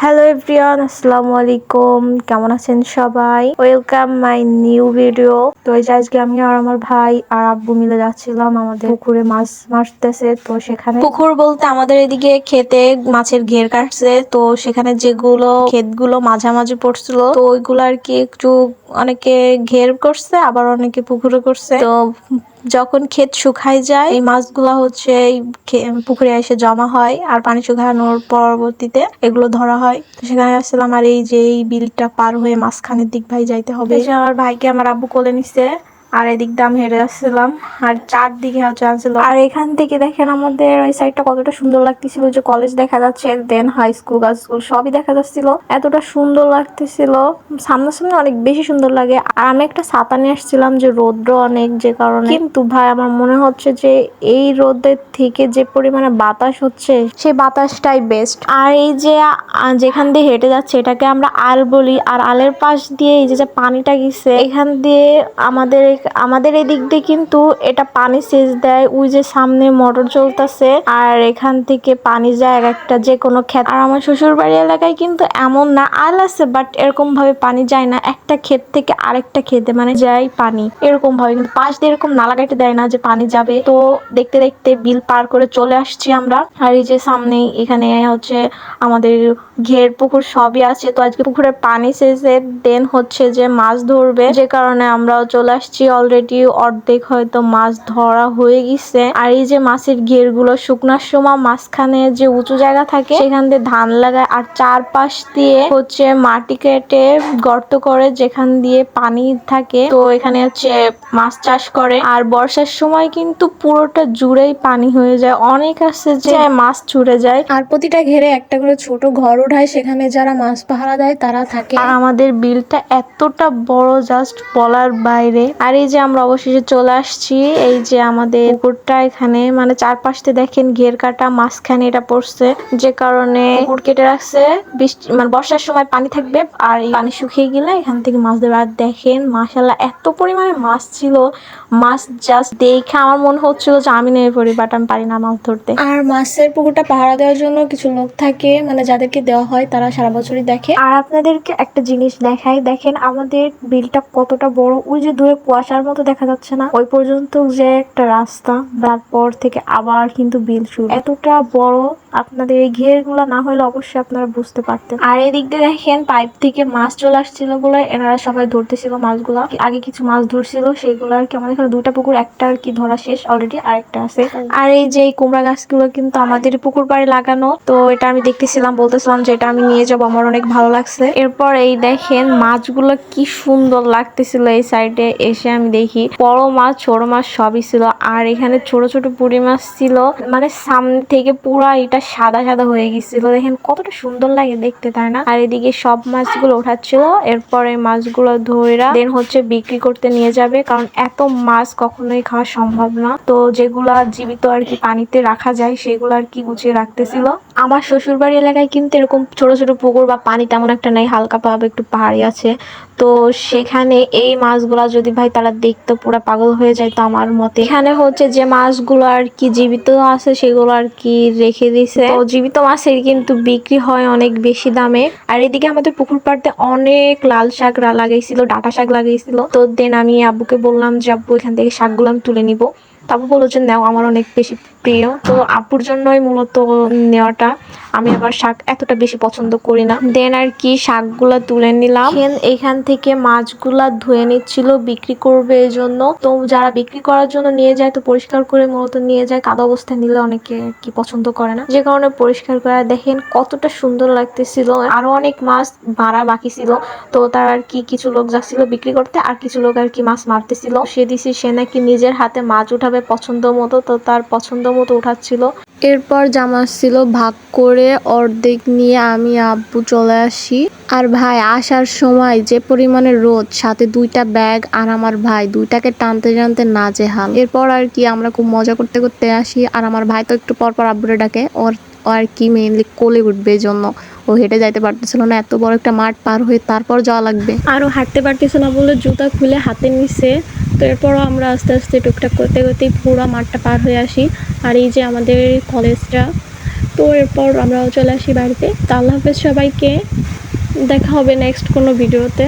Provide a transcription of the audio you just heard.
Hello everyone, আসসালামু আলাইকুম। কেমন আছেন সবাই? Welcome my new video. তো এই যে আজকে আমি আর আমার ভাই আর আব্বু মিলে যাচ্ছিলাম আমাদের পুকুরে মাছ মারতেছে। তো সেখানে পুকুর বলতে আমাদের এদিকে খেতে মাছের ঘের কাটছে। তো সেখানে যেগুলো ক্ষেতগুলো মাঝামাঝি পড়ছিল, তো ওইগুলো আর কি একটু অনেকে ঘের করছে, আবার অনেকে পুকুরে করছে। তো যখন ক্ষেত শুকায় যায় এই মাছগুলা হচ্ছে এই পুকুরে এসে জমা হয়, আর পানি শুকানোর পরবর্তীতে এগুলো ধরা হয়। তো সেখানে আসছিলাম, আর এই যে এই বিলটা পার হয়ে মাঝখানের দিক ভাই যাইতে হবে। আমার ভাইকে আমার আব্বু কোলে নিচ্ছে, আর এদিক দিয়ে আমি হেঁটে যাচ্ছিলাম, আর চারদিকে হচ্ছে আনছিল। আর এখান থেকে দেখেন আমাদের ওই সাইডটা কতটা সুন্দর লাগতেছিল, যে কলেজ দেখা যাচ্ছে, দেন হাই স্কুল গার্লস স্কুল সবই দেখা যাচ্ছিল। এতটা সুন্দর লাগতেছিল, সামনাসামনি অনেক বেশি সুন্দর লাগে। আর আমি একটা ছাতা নিয়ে আসছিলাম, যে রৌদ্র অনেক, যে কারণে। কিন্তু ভাই আমার মনে হচ্ছে যে এই রোদের থেকে যে পরিমাণে বাতাস হচ্ছে, সেই বাতাসটাই বেস্ট। আর এই যে যেখান দিয়ে হেঁটে যাচ্ছে এটাকে আমরা আল বলি, আর আলের পাশ দিয়ে এই যে পানিটা গেছে এখান দিয়ে আমাদের এই দিক দিয়ে কিন্তু এটা পানি সেচ দেয়। ওই যে সামনে মোটর চলতেছে, আর এখান থেকে পানি যায় একটা যে কোনো ক্ষেত। আর আমার শ্বশুর বাড়ি এলাকায় কিন্তু এমন না, আল আছে বাট এরকম ভাবে পানি যায় না একটা ক্ষেত থেকে আরেকটা খেতে, মানে যায় পানি এরকম ভাবে, কিন্তু পাশ দিয়ে এরকম নালা কেটে দেয় না যে পানি যাবে। তো দেখতে দেখতে বিল পার করে চলে আসছি আমরা। আর এই যে সামনে এখানে হচ্ছে আমাদের ঘের পুকুর সবই আছে। তো আজকে পুকুরে পানি সেচে দেন হচ্ছে যে মাছ ধরবে, যে কারণে আমরাও চলে আসছি। অলরেডি অর্ধেক হয়তো মাছ ধরা হয়ে গেছে। আর এই যে মাছের ঘের গুলো শুকনার সময় মাঝখানে যে উঁচু জায়গা থাকে সেখান দিয়ে ধান লাগায়, আর চারপাশ দিয়ে হচ্ছে মাটি কেটে গর্ত করে যেখান দিয়ে পানি থাকে। তো এখানে হচ্ছে মাছ চাষ করে। আর বর্ষার সময় কিন্তু পুরোটা জুড়েই পানি হয়ে যায়, অনেক আছে যে মাছ ছুটে যায়। আর প্রতিটা ঘেরে একটা করে ছোট ঘর উঠায়, সেখানে যারা মাছ পাহারা দেয় তারা থাকে। আর আমাদের বিলটা এতটা বড়, জাস্ট বলার বাইরে। আর এই যে আমরা অবশেষে চলে আসছি, এই যে আমাদের পুকুরটা এখানে, মানে চারপাশে দেখেন ঘের কাটা, মাঝখানে এটা পড়ছে, যে কারণে পুকুর কেটে রাখছে। বৃষ্টি মানে বর্ষার সময় পানি থাকবে, আর এই পানি শুকিয়ে গেলে এখান থেকে মাছ ধরবে। আর দেখেন মাশাআল্লাহ এত পরিমাণে মাছ ছিল, মাছ জাস্ট দেখে আমার মনে হচ্ছিল যে আমি নেমে পড়ি, বাট আমি পারি না মাছ ধরতে। আর মাছের পুকুরটা পাহারা দেওয়ার জন্য কিছু লোক থাকে, মানে যাদেরকে দেওয়া হয় তারা সারা বছরই দেখে। আর আপনাদেরকে একটা জিনিস দেখাই, দেখেন আমাদের বিলটা কতটা বড়। ওই যে দূরে কুয়াশার মতো দেখা যাচ্ছে না, ওই পর্যন্ত যে একটা রাস্তা, তারপর থেকে আবার কিন্তু বিল শুরু। এতটা বড়, আপনাদের এই ঘের গুলা না হলে অবশ্যই আপনারা বুঝতে পারতেন। আর এদিক দিয়ে দেখেন পাইপ থেকে মাছ চলে আসছিল বলে এনারা সবাই ধরতেছিল মাছগুলা। আগে কিছু মাছ ধরছিল সেগুলো আর কি। আমাদের এখানে দুইটা পুকুর, একটা আর কি ধরা শেষ অলরেডি, আরেকটা আছে। আর এই যে কুমড়া গাছগুলো কিন্তু আমাদের পুকুর পাড়ে লাগানো। তো এটা আমি দেখতেছিলাম, বলতেছিলাম যে এটা আমি নিয়ে যাবো, আমার অনেক ভালো লাগছে। এরপর এই দেখেন মাছগুলো কি সুন্দর লাগতেছিল। এই সাইডে এসে আমি দেখি বড় মাছ ছোট মাছ সবই ছিল, আর এখানে ছোট ছোট পুঁটি মাছ ছিল, মানে সামনে থেকে পুরা এটা সাদা সাদা হয়ে গেছিল। দেখেন কতটা সুন্দর লাগে দেখতে, তাই না? আর এদিকে সব মাছগুলো ওঠাচ্ছিল। এরপরে মাছগুলো ধইরা দেন হচ্ছে বিক্রি করতে নিয়ে যাবে, কারণ এত মাছ কখনোই খাওয়া সম্ভব না। তো যেগুলা জীবিত আর কি পানিতে রাখা যায় সেগুলো আর কি গুছিয়ে রাখতেছিল। আমার শ্বশুর বাড়ি এলাকায় কিন্তু এরকম ছোট ছোট পুকুর বা পানি তেমন একটা নাই, হালকা পাবে একটু পাহাড়ি আছে। তো সেখানে এই মাছগুলা যদি ভাই তারা দেখতো পুরো পাগল হয়ে যায়। তো আমার মতে এখানে হচ্ছে যে মাছগুলো আর কি জীবিত আছে সেগুলো আর কি রেখে দিছে। তো জীবিত মাছের কিন্তু বিক্রি হয় অনেক বেশি দামে। আর এদিকে আমাদের পুকুর পাড়তে অনেক লাল শাক লাগাইছিল, ডাঁটা শাক লাগাইছিল। তো দেন আমি আব্বুকে বললাম যে আব্বু এখান থেকে শাকগুলো আমি তুলে নিবো। তারপর বললো যে নাও, আমার অনেক বেশি প্রিয়। তো আব্বুর জন্যই মূলত নেওয়াটা। আমি আবার শাক এতটা বেশি পছন্দ করি না। দেন আর কি শাকগুলা তুলে নিলাম। এখান থেকে মাছগুলা ধুয়ে নিচ্ছিল বিক্রি করবে এই জন্য। তো যারা বিক্রি করার জন্য নিয়ে যায় তো পরিষ্কার করে মূলত নিয়ে যায়, কাদা অবস্থায় নিলে অনেকে কি পছন্দ করে না, যে কারণে পরিষ্কার করে। দেখেন কতটা সুন্দর লাগতেছিল। আরো অনেক মাছ মারা বাকি ছিল। তো তার আর কি কিছু লোক যাচ্ছিল বিক্রি করতে, আর কিছু লোক আর কি মাছ মারতেছিল। সে দিছি সে নাকি নিজের হাতে মাছ উঠাবে পছন্দ মতো, তো তার পছন্দ মতো উঠাচ্ছিল। এরপর যা মাছ ছিল ভাগ করে অর্ধেক নিয়ে আমি আব্বু চলে আসি। আর ভাই আসার সময় যে পরিমাণে রোদ, সাথে দুইটা ব্যাগ, আর আমার ভাই দুইটাকে টানতে টানতে নাজেহাল। এরপর আর কি আমরা খুব মজা করতে করতে আসি। আর আমার ভাই তো একটু পর পর আব্বুরে ডাকে, ওর আর কি মেইনলি কোলে উঠবে এই জন্য ও হেঁটে যাইতে পারতেছিল না, এত বড় একটা মাঠ পার হয়ে তারপর যাওয়া লাগবে। আরও হাঁটতে পারতেছিল না বলে জুতা খুলে হাতে নিছে। তো এরপরও আমরা আস্তে আস্তে টুকটাক করতে করতেই পুরো মাঠটা পার হয়ে আসি। আর এই যে আমাদের কলেজটা, তো এরপর আমরাও চলে আসি বাড়িতে। তো আল্লাহ হাফেজ সবাইকে, দেখা হবে নেক্সট কোনো ভিডিওতে।